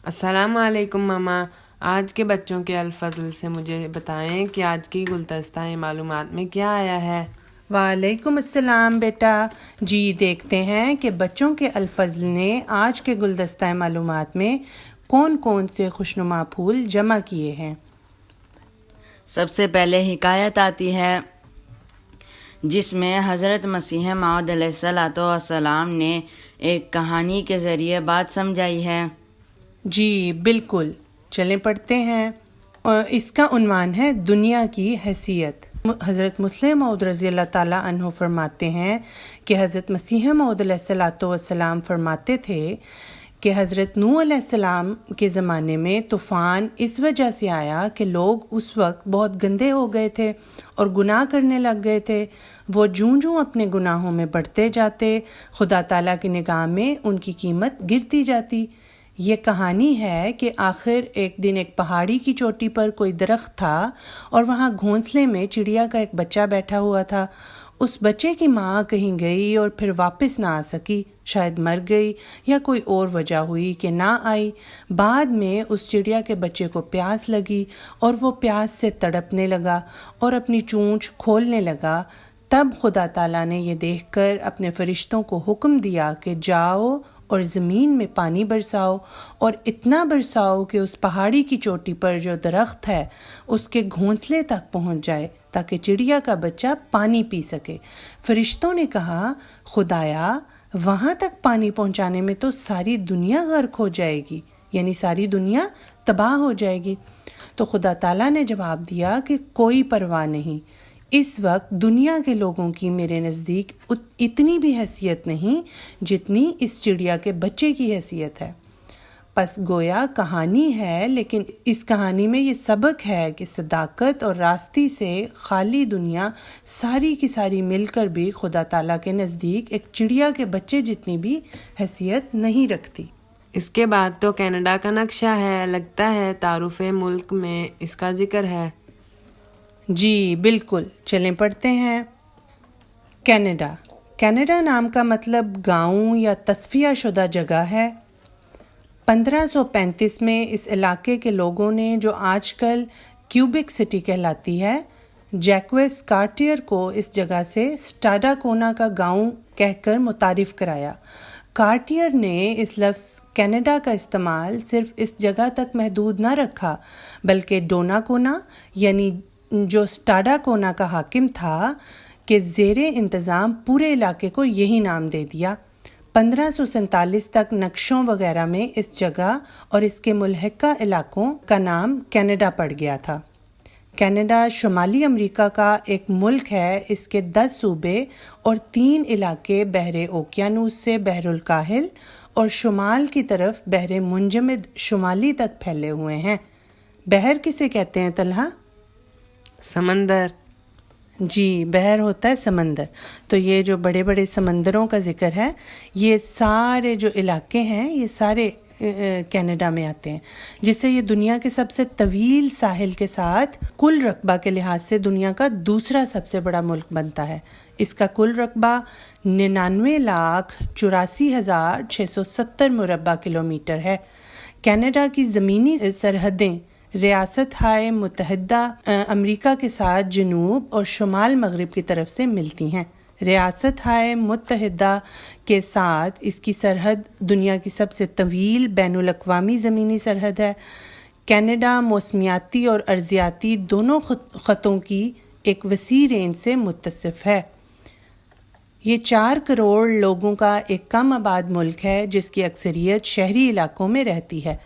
السلام علیکم ماما. آج کے بچوں کے الفضل سے مجھے بتائیں کہ آج کی گلدستہ معلومات میں کیا آیا ہے. وعلیکم السلام بیٹا. جی دیکھتے ہیں کہ بچوں کے الفضل نے آج کے گلدستہ معلومات میں کون کون سے خوشنما پھول جمع کیے ہیں. سب سے پہلے حکایت آتی ہے جس میں حضرت مسیح موعود علیہ السلام نے ایک کہانی کے ذریعے بات سمجھائی ہے. جی بالکل، چلیں پڑھتے ہیں. اس کا عنوان ہے دنیا کی حیثیت. حضرت مسلم موعود رضی اللہ تعالیٰ عنہ فرماتے ہیں کہ حضرت مسیح موعود علیہ السلام فرماتے تھے کہ حضرت نوح علیہ السلام کے زمانے میں طوفان اس وجہ سے آیا کہ لوگ اس وقت بہت گندے ہو گئے تھے اور گناہ کرنے لگ گئے تھے. وہ جوں اپنے گناہوں میں بڑھتے جاتے، خدا تعالیٰ کی نگاہ میں ان کی قیمت گرتی جاتی. یہ کہانی ہے کہ آخر ایک دن ایک پہاڑی کی چوٹی پر کوئی درخت تھا اور وہاں گھونسلے میں چڑیا کا ایک بچہ بیٹھا ہوا تھا. اس بچے کی ماں کہیں گئی اور پھر واپس نہ آ سکی، شاید مر گئی یا کوئی اور وجہ ہوئی کہ نہ آئی. بعد میں اس چڑیا کے بچے کو پیاس لگی اور وہ پیاس سے تڑپنے لگا اور اپنی چونچ کھولنے لگا. تب خدا تعالیٰ نے یہ دیکھ کر اپنے فرشتوں کو حکم دیا کہ جاؤ اور زمین میں پانی برساؤ، اور اتنا برساؤ کہ اس پہاڑی کی چوٹی پر جو درخت ہے اس کے گھونسلے تک پہنچ جائے تاکہ چڑیا کا بچہ پانی پی سکے. فرشتوں نے کہا خدایا، وہاں تک پانی پہنچانے میں تو ساری دنیا غرق ہو جائے گی، یعنی ساری دنیا تباہ ہو جائے گی. تو خدا تعالیٰ نے جواب دیا کہ کوئی پرواہ نہیں، اس وقت دنیا کے لوگوں کی میرے نزدیک اتنی بھی حیثیت نہیں جتنی اس چڑیا کے بچے کی حیثیت ہے. پس گویا کہانی ہے، لیکن اس کہانی میں یہ سبق ہے کہ صداقت اور راستی سے خالی دنیا ساری کی ساری مل کر بھی خدا تعالیٰ کے نزدیک ایک چڑیا کے بچے جتنی بھی حیثیت نہیں رکھتی. اس کے بعد تو کینیڈا کا نقشہ ہے، لگتا ہے تعارف ملک میں اس کا ذکر ہے. جی بالکل، چلیں پڑھتے ہیں. کینیڈا. کینیڈا نام کا مطلب گاؤں یا تصفیہ شدہ جگہ ہے. 1535 میں اس علاقے کے لوگوں نے، جو آج کل کیوبک سٹی کہلاتی ہے، جیکوس کارٹیئر کو اس جگہ سے سٹاڈا کونا کا گاؤں کہہ کر متعارف کرایا. کارٹیئر نے اس لفظ کینیڈا کا استعمال صرف اس جگہ تک محدود نہ رکھا، بلکہ ڈونا کونا یعنی جو سٹاڈا کونا کا حاکم تھا کہ زیر انتظام پورے علاقے کو یہی نام دے دیا. 1547 تک نقشوں وغیرہ میں اس جگہ اور اس کے ملحقہ علاقوں کا نام کینیڈا پڑ گیا تھا. کینیڈا شمالی امریکہ کا ایک ملک ہے. اس کے 10 صوبے اور 3 علاقے بحر اوقیانوس سے بحر الکاہل اور شمال کی طرف بحر منجمد شمالی تک پھیلے ہوئے ہیں. بحر کسے کہتے ہیں طلحہ؟ سمندر. جی، بحر ہوتا ہے سمندر. تو یہ جو بڑے بڑے سمندروں کا ذکر ہے، یہ سارے جو علاقے ہیں یہ سارے کینیڈا میں آتے ہیں، جس سے یہ دنیا کے سب سے طویل ساحل کے ساتھ کل رقبہ کے لحاظ سے دنیا کا دوسرا سب سے بڑا ملک بنتا ہے. اس کا کل رقبہ 99,84,670 مربع کلومیٹر ہے. کینیڈا کی زمینی سرحدیں ریاست ہائے متحدہ امریکہ کے ساتھ جنوب اور شمال مغرب کی طرف سے ملتی ہیں. ریاست ہائے متحدہ کے ساتھ اس کی سرحد دنیا کی سب سے طویل بین الاقوامی زمینی سرحد ہے. کینیڈا موسمیاتی اور ارضیاتی دونوں خطوں کی ایک وسیع رینج سے متصف ہے. یہ 4 کروڑ لوگوں کا ایک کم آباد ملک ہے جس کی اکثریت شہری علاقوں میں رہتی ہے.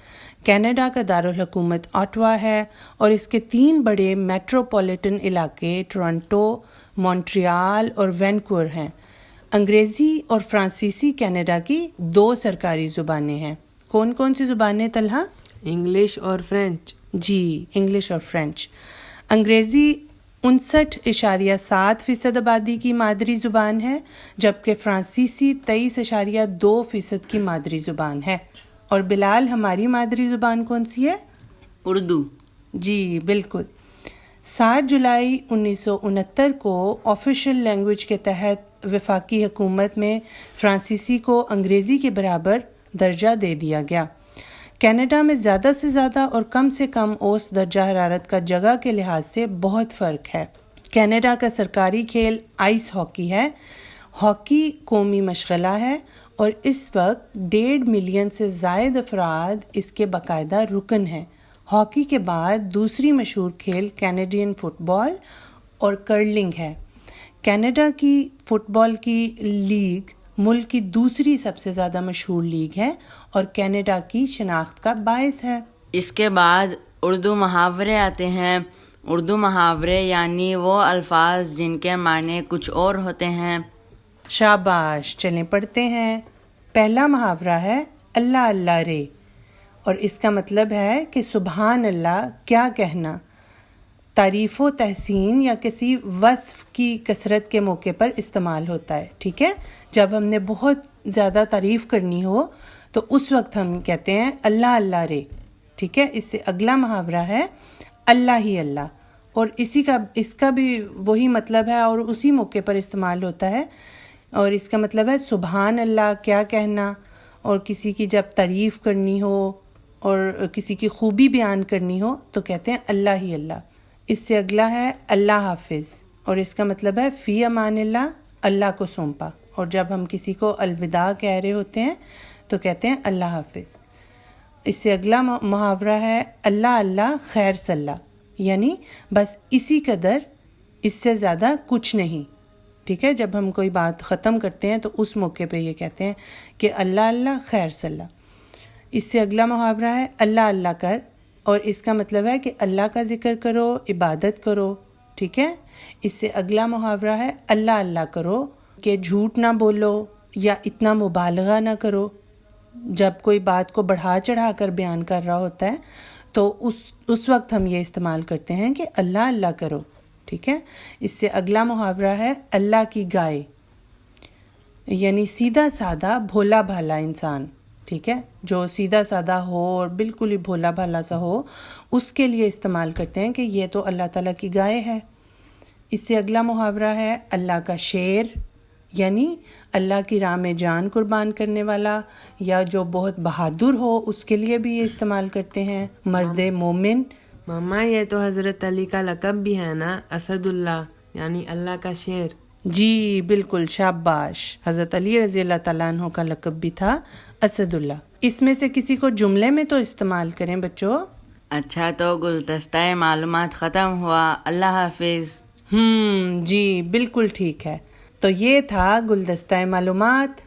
کینیڈا کا دارالحکومت آٹوا ہے اور اس کے 3 بڑے میٹروپولیٹن علاقے ٹورنٹو، مونٹریال اور وینکوور ہیں. انگریزی اور فرانسیسی کینیڈا کی 2 سرکاری زبانیں ہیں. کون کون سی زبانیں طلحہ؟ انگلش اور فرینچ. جی، انگلش اور فرینچ. انگریزی 59.7% آبادی کی مادری زبان ہے، جبکہ فرانسیسی 23.2% کی مادری زبان ہے. اور بلال، ہماری مادری زبان کون سی ہے؟ اردو. جی بالکل. 7 جولائی 1969 کو آفیشل لینگویج کے تحت وفاقی حکومت میں فرانسیسی کو انگریزی کے برابر درجہ دے دیا گیا. کینیڈا میں زیادہ سے زیادہ اور کم سے کم اوسط درجہ حرارت کا جگہ کے لحاظ سے بہت فرق ہے۔ کینیڈا کا سرکاری کھیل آئس ہاکی ہے۔ ہاکی قومی مشغلہ ہے اور اس وقت 1.5 ملین سے زائد افراد اس کے باقاعدہ رکن ہیں۔ ہاکی کے بعد دوسری مشہور کھیل کینیڈین فٹ بال اور کرلنگ ہے۔ کینیڈا کی فٹ بال کی لیگ ملک کی دوسری سب سے زیادہ مشہور لیگ ہے اور کینیڈا کی شناخت کا باعث ہے۔ اس کے بعد اردو محاورے آتے ہیں۔ اردو محاورے یعنی وہ الفاظ جن کے معنی کچھ اور ہوتے ہیں۔ شاباش، چلیں پڑھتے ہیں۔ پہلا محاورہ ہے اللہ اللہ رے، اور اس کا مطلب ہے کہ سبحان اللہ کیا کہنا، تعریف و تحسین یا کسی وصف کی کثرت کے موقع پر استعمال ہوتا ہے، ٹھیک ہے؟ جب ہم نے بہت زیادہ تعریف کرنی ہو تو اس وقت ہم کہتے ہیں اللہ اللہ رے، ٹھیک ہے؟ اس سے اگلا محاورہ ہے اللہ ہی اللہ، اور اس کا بھی وہی مطلب ہے اور اسی موقع پر استعمال ہوتا ہے، اور اس کا مطلب ہے سبحان اللہ کیا کہنا، اور کسی کی جب تعریف کرنی ہو اور کسی کی خوبی بیان کرنی ہو تو کہتے ہیں اللہ ہی اللہ۔ اس سے اگلا ہے اللہ حافظ، اور اس کا مطلب ہے فی امان اللہ، اللہ کو سونپا، اور جب ہم کسی کو الوداع کہہ رہے ہوتے ہیں تو کہتے ہیں اللہ حافظ۔ اس سے اگلا محاورہ ہے اللہ اللہ خیر صلاح، یعنی بس اسی قدر، اس سے زیادہ کچھ نہیں، ٹھیک ہے؟ جب ہم کوئی بات ختم کرتے ہیں تو اس موقع پہ یہ کہتے ہیں کہ اللہ اللہ خیر صلاح۔ اس سے اگلا محاورہ ہے اللہ اللہ کر، اور اس کا مطلب ہے کہ اللہ کا ذکر کرو، عبادت کرو، ٹھیک ہے؟ اس سے اگلا محاورہ ہے اللہ اللہ کرو کہ جھوٹ نہ بولو یا اتنا مبالغہ نہ کرو۔ جب کوئی بات کو بڑھا چڑھا کر بیان کر رہا ہوتا ہے تو اس وقت ہم یہ استعمال کرتے ہیں کہ اللہ اللہ کرو، ٹھیک ہے؟ اس سے اگلا محاورہ ہے اللہ کی گائے، یعنی سیدھا سادہ بھولا بھالا انسان، ٹھیک ہے؟ جو سیدھا سادہ ہو اور بالکل ہی بھولا بھالا سا ہو، اس کے لیے استعمال کرتے ہیں کہ یہ تو اللہ تعالیٰ کی گائے ہے۔ اس سے اگلا محاورہ ہے اللہ کا شیر، یعنی اللہ کی راہ میں جان قربان کرنے والا یا جو بہت بہادر ہو اس کے لیے بھی یہ استعمال کرتے ہیں، مرد مومن۔ ماما یہ تو حضرت علی کا لقب بھی ہے نا، اسد اللہ، یعنی اللہ کا شیر۔ جی بالکل، شاباش، حضرت علی رضی اللہ تعالیٰ عنہ کا لقب بھی تھا اسد اللہ۔ اس میں سے کسی کو جملے میں تو استعمال کریں بچوں۔ اچھا، تو گلدستہ معلومات ختم ہوا، اللہ حافظ۔ جی بالکل ٹھیک ہے۔ تو یہ تھا گلدستہ معلومات۔